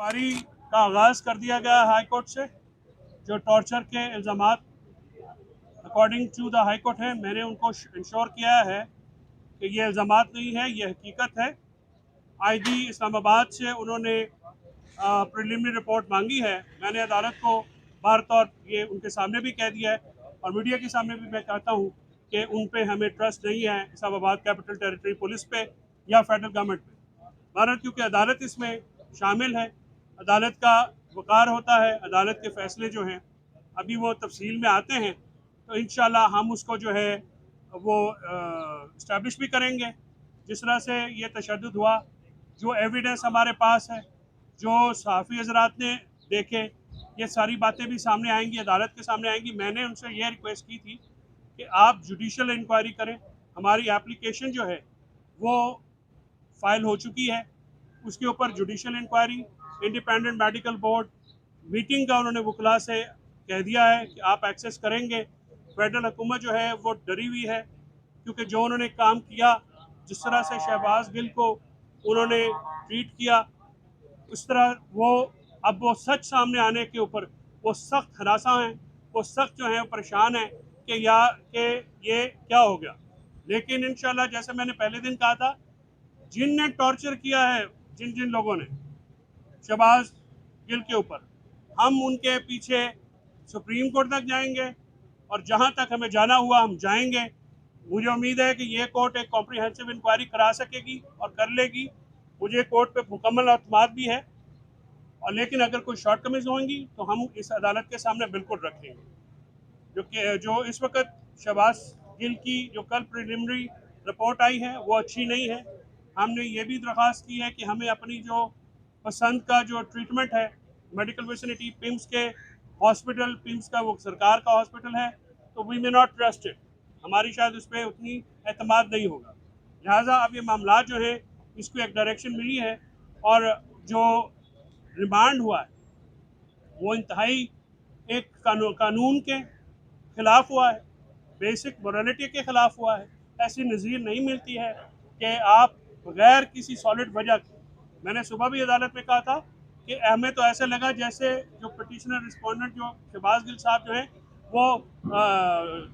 Inquiry का आगाज़ कर दिया गया हाई कोर्ट से। जो टॉर्चर के इल्ज़ामात according to the high court है, मैंने उनको इंश्योर किया है कि ये इल्ज़ामात नहीं है, ये हकीकत है। आईजी इस्लामाबाद से उन्होंने प्रिलिमिनरी रिपोर्ट मांगी है। मैंने अदालत को बार तौर ये उनके सामने भी कह दिया है और मीडिया के सामने भी मैं कहता हूँ कि उन पे हमें ट्रस्ट नहीं है, इस्लामाबाद कैपिटल टेरिटरी पुलिस पे या फेडरल गवर्नमेंट पे। भारत क्योंकि अदालत इसमें शामिल है, अदालत का वक़ार होता है, अदालत के फ़ैसले जो हैं अभी वो तफसील में आते हैं, तो इंशाल्लाह हम उसको जो है वो इस्टेब्लिश भी करेंगे। जिस तरह से ये तशद्दुद हुआ, जो एविडेंस हमारे पास है, जो सहाफ़ी हज़रात ने देखे, ये सारी बातें भी सामने आएंगी, अदालत के सामने आएंगी। मैंने उनसे ये रिक्वेस्ट की थी कि आप जुडिशल इंक्वायरी करें। हमारी एप्लीकेशन जो है वो फ़ाइल हो चुकी है, उसके ऊपर judicial inquiry, independent medical board meeting का उन्होंने वकला से कह दिया है कि आप एक्सेस करेंगे। फेडरल हुकूमत जो है वो डरी हुई है, क्योंकि जो उन्होंने काम किया, जिस तरह से शहबाज गिल को उन्होंने ट्रीट किया, उस तरह अब वो सच सामने आने के ऊपर वो सख्त हरासा हैं, वो सख्त जो हैं परेशान हैं कि ये क्या हो गया। लेकिन इंशाल्लाह जैसे मैंने पहले दिन कहा था, जिन ने टॉर्चर किया है, जिन जिन लोगों ने शहबाज गिल के ऊपर, हम उनके पीछे सुप्रीम कोर्ट तक जाएंगे और जहां तक हमें जाना हुआ हम जाएंगे। मुझे उम्मीद है कि ये कोर्ट एक कॉम्प्रिहेंसिव इंक्वायरी करा सकेगी और कर लेगी। मुझे कोर्ट पे मुकम्मल अतमाद भी है, और लेकिन अगर कोई शॉर्ट कमीज होंगी तो हम इस अदालत के सामने बिल्कुल रखेंगे। जो इस वक्त शहबाज गिल की जो कल प्रिलिमिनरी रिपोर्ट आई है वो अच्छी नहीं है। हमने ये भी दरख्वास्त की है कि हमें अपनी जो पसंद का जो ट्रीटमेंट है, मेडिकल विसिनिटी पिम्स के हॉस्पिटल, पिम्स का वो सरकार का हॉस्पिटल है, तो we may not trust it, हमारी शायद उस पर उतनी एतमाद नहीं होगा। लिहाजा अब ये मामला जो है इसको एक डायरेक्शन मिली है, और जो रिमांड हुआ है वो इंतहाई एक कानून के खिलाफ हुआ है, बेसिक मोरालिटी के खिलाफ हुआ है। ऐसी नज़ीर नहीं मिलती है कि आप बगैर किसी सॉलिड वजह के, मैंने सुबह भी अदालत में कहा था कि हमें तो ऐसा लगा जैसे जो पिटिशनर रिस्पोंडेंट जो शहबाज गिल साहब जो हैं वो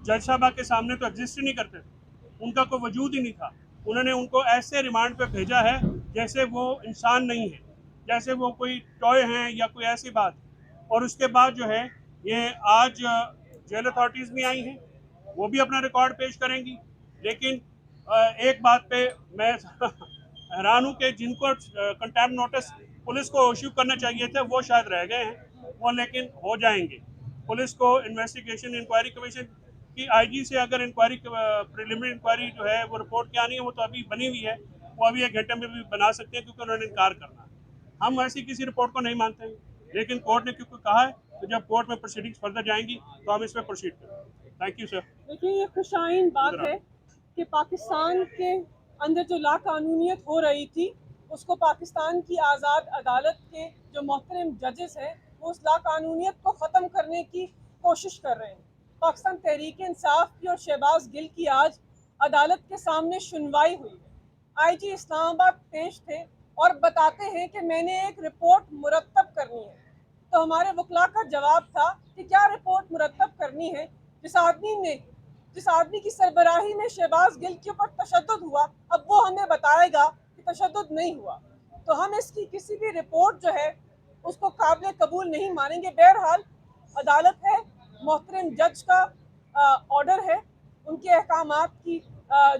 जज साहबा के सामने तो एग्जिस्ट ही नहीं करते थे, उनका कोई वजूद ही नहीं था। उन्होंने उनको ऐसे रिमांड पे भेजा है जैसे वो इंसान नहीं है, जैसे वो कोई टॉय हैं या कोई ऐसी बात। और उसके बाद जो है ये आज जेल अथॉरिटीज़ भी आई हैं, वो भी अपना रिकॉर्ड पेश करेंगी। लेकिन एक बात पे मैं हैरान हूँ कि जिनको कंटेम्प्ट नोटिस पुलिस को इशू करना चाहिए थे वो शायद रह गए हैं, वो लेकिन हो जाएंगे। पुलिस को इन्वेस्टिगेशन इंक्वायरी कमीशन की आईजी से अगर इंक्वायरी प्रिलिमिनरी इंक्वायरी जो है वो रिपोर्ट क्या नहीं है, वो तो अभी बनी हुई है, वो अभी 1 घंटे में भी बना सकते हैं, क्योंकि उन्होंने इनकार करना है। हम ऐसी किसी रिपोर्ट को नहीं मानते हैं, लेकिन कोर्ट ने क्योंकि कहा है, तो जब कोर्ट में प्रोसीडिंग्स फर्दर जाएंगी तो हम इस पर प्रोसीड करेंगे। Thank you sir. देखिए, ये खुशाइन बात है कि पाकिस्तान के अंदर जो लाकानूनियत हो रही थी उसको पाकिस्तान की आज़ाद अदालत के जो मोहतरम जजेस हैं वो उस लाकानूनियत को ख़त्म करने की कोशिश कर रहे हैं। पाकिस्तान तहरीक इंसाफ की और शहबाज गिल की आज अदालत के सामने सुनवाई हुई है। आईजी इस्लामाबाद पेश थे और बताते हैं कि मैंने एक रिपोर्ट मुरतब करनी है। तो हमारे वकला का जवाब था कि क्या रिपोर्ट मुरतब करनी है? जिस आदमी की सरबराही में शहबाज गिल के ऊपर तशद्दुद हुआ, अब वो हमें बताएगा कि तशद्दुद नहीं हुआ, तो हम इसकी किसी भी रिपोर्ट जो है उसको काबिल कबूल नहीं मानेंगे। बहरहाल अदालत है, मोहतरम जज का ऑर्डर है, उनके अहकामात की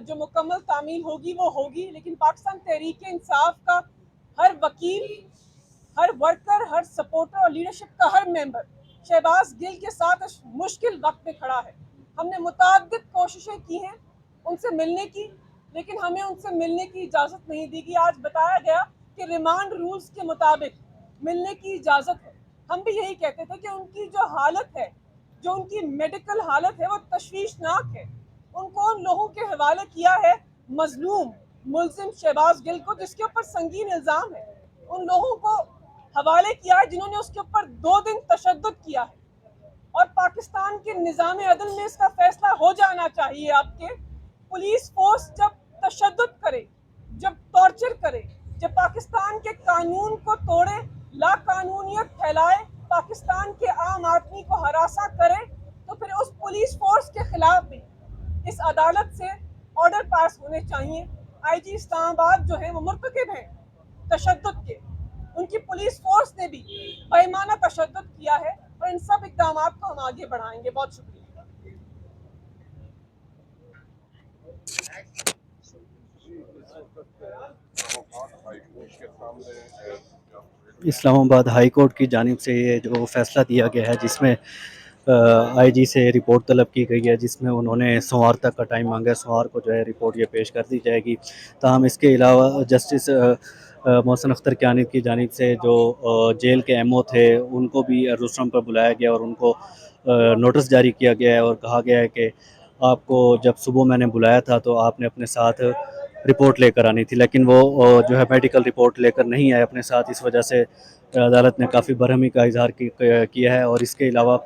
जो मुकम्मल तामील होगी वो होगी। लेकिन पाकिस्तान तहरीक इंसाफ का हर वकील, हर वर्कर, हर सपोर्टर और लीडरशिप का हर मेंबर शहबाज गिल के साथ इस मुश्किल वक्त में खड़ा है। हमने मुताद्दिद कोशिशें की हैं उनसे मिलने की, लेकिन हमें उनसे मिलने की इजाज़त नहीं दी गई। आज बताया गया कि रिमांड रूल्स के मुताबिक मिलने की इजाज़त है। हम भी यही कहते थे कि उनकी जो हालत है, जो उनकी मेडिकल हालत है, वो तशवीशनाक है। उनको उन लोगों के हवाले किया है, मजलूम मुल्जिम शहबाज गिल को, जिसके ऊपर संगीन इल्ज़ाम है, उन लोगों को हवाले किया है जिन्होंने उसके ऊपर 2 दिन तशद्दुद किया है। और पाकिस्तान के निज़ाम अदल में इसका फैसला हो जाना चाहिए। आपके पुलिस फोर्स जब तशद्दुद करे, जब टॉर्चर करे, जब पाकिस्तान के कानून को तोड़े, लाकानूनियत फैलाए, पाकिस्तान के आम आदमी को हरासा करे, तो फिर उस पुलिस फोर्स के खिलाफ भी इस अदालत से ऑर्डर पास होने चाहिए। आईजी इस्लामाबाद जो है वो मुर्तकिब हैं तशद्दुद के, उनकी पुलिस फोर्स ने भी बेईमाना तशद्दुद किया है, और इन सब इक़दामात को हम आगे बढ़ाएंगे। बहुत शुक्रिया। इस्लामाबाद हाई कोर्ट की जानिब से ये जो फ़ैसला दिया गया है, जिसमें आईजी से रिपोर्ट तलब की गई है, जिसमें उन्होंने सोमवार तक का टाइम मांगा है। सोमवार को जो है रिपोर्ट ये पेश कर दी जाएगी। ताहम इसके अलावा जस्टिस मोहसिन अख्तर कियानी की जानिब से जो जेल के एमओ थे, उनको भी रुस्तम पर बुलाया गया और उनको नोटिस जारी किया गया है और कहा गया है कि आपको जब सुबह मैंने बुलाया था तो आपने अपने साथ रिपोर्ट लेकर आनी थी, लेकिन वो जो है मेडिकल रिपोर्ट लेकर नहीं आए अपने साथ। इस वजह से अदालत ने काफ़ी बरहमी का इजहार किया है। और इसके अलावा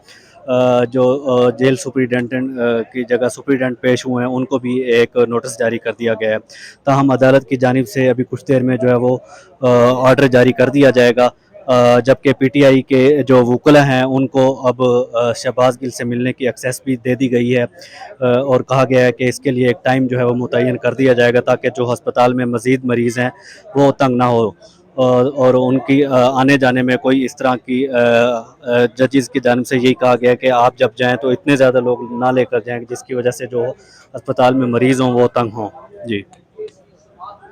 जो जेल सुपरिटेंडेंट की जगह सुपरिटेंडेंट पेश हुए हैं, उनको भी एक नोटिस जारी कर दिया गया है। ताहम अदालत की जानिब से अभी कुछ देर में जो है वो ऑर्डर जारी कर दिया जाएगा, जबकि पीटीआई के जो वकला हैं उनको अब शहबाज गिल से मिलने की एक्सेस भी दे दी गई है, और कहा गया है कि इसके लिए एक टाइम जो है वो मुतय्यन कर दिया जाएगा, ताकि जो हस्पताल में मज़ीद मरीज़ हैं वो तंग ना हो, और उनकी आने जाने में कोई इस तरह की जजेस की जानिब से यही कहा गया है कि आप जब जाएँ तो इतने ज़्यादा लोग ना लेकर जाएँ जिसकी वजह से जो अस्पताल में मरीज़ हों वो तंग हों। जी।